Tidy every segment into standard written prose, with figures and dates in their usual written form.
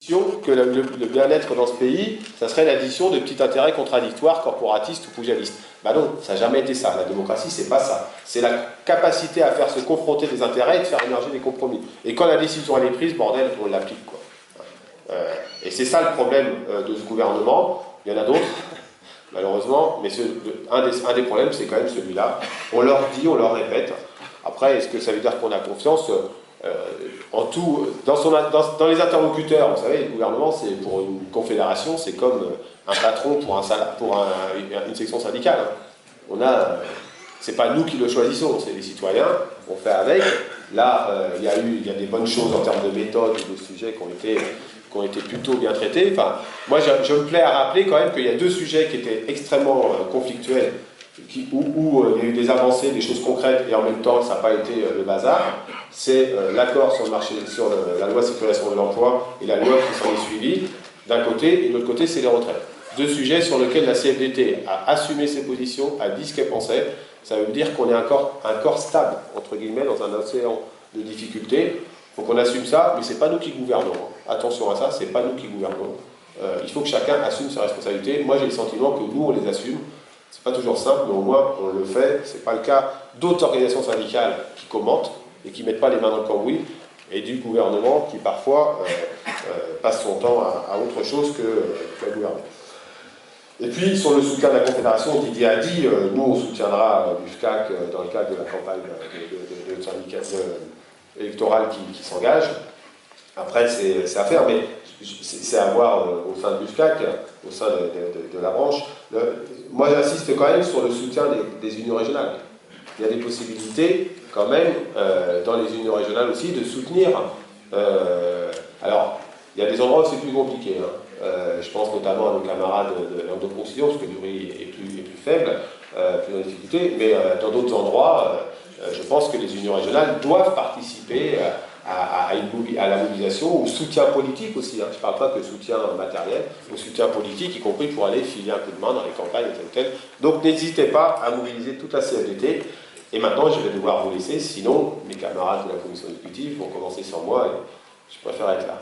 Que le bien-être dans ce pays, ça serait l'addition de petits intérêts contradictoires, corporatistes ou pugilistes. Ben non, ça n'a jamais été ça. La démocratie, c'est pas ça. C'est la capacité à faire se confronter des intérêts et de faire émerger des compromis. Et quand la décision elle est prise, bordel, on l'applique, quoi. Et c'est ça le problème de ce gouvernement. Il y en a d'autres, malheureusement, mais un des problèmes, c'est quand même celui-là. On leur dit, on leur répète. Après, est-ce que ça veut dire qu'on a confiance ? En tout, dans les interlocuteurs, vous savez, le gouvernement, c'est pour une confédération, c'est comme un patron pour une section syndicale. C'est pas nous qui le choisissons, c'est les citoyens, on fait avec. Là, il y a des bonnes choses en termes de méthode, de sujets qui ont été plutôt bien traités. Enfin, moi, je me plais à rappeler quand même qu'il y a deux sujets qui étaient extrêmement conflictuels, où il y a eu des avancées, des choses concrètes, et en même temps, ça n'a pas été le bazar. C'est l'accord sur la loi de sécurisation de l'emploi et la loi qui s'en est suivie, d'un côté, et de l'autre côté, c'est les retraites. Deux sujets sur lesquels la CFDT a assumé ses positions, a dit ce qu'elle pensait. Ça veut dire qu'on est un corps stable, entre guillemets, dans un océan de difficultés. Il faut qu'on assume ça, mais ce n'est pas nous qui gouvernons. Attention à ça, ce n'est pas nous qui gouvernons. Il faut que chacun assume ses responsabilités. Moi, j'ai le sentiment que nous, on les assume. C'est pas toujours simple, mais au moins, on le fait. C'est pas le cas d'autres organisations syndicales qui commentent et qui ne mettent pas les mains dans le cambouis, et du gouvernement qui, parfois, passe son temps à autre chose que gouverner. Et puis, sur le soutien de la Confédération, Didier a dit, nous, on soutiendra l'UFCAC dans le cadre de la campagne de syndicat électorale qui s'engage. Après, c'est à faire, mais c'est à voir au sein de l'UFCAC, au sein de la branche. Moi, j'insiste quand même sur le soutien des unions régionales. Il y a des possibilités, quand même, dans les unions régionales aussi, de soutenir. Alors, il y a des endroits où c'est plus compliqué. Je pense notamment à nos camarades de l'endoproncision, parce que le bruit est plus faible, plus en difficulté, mais dans d'autres endroits, je pense que les unions régionales doivent participer à la mobilisation, au soutien politique aussi. Je ne parle pas que soutien matériel, au soutien politique, y compris pour aller filer un coup de main dans les campagnes, tel. Donc n'hésitez pas à mobiliser toute la CFDT. Et maintenant, je vais devoir vous laisser, sinon mes camarades de la commission exécutive vont commencer sans moi, et je préfère être là.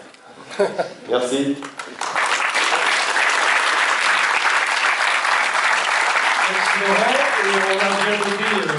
Merci. Merci Laurent, et on a bien noté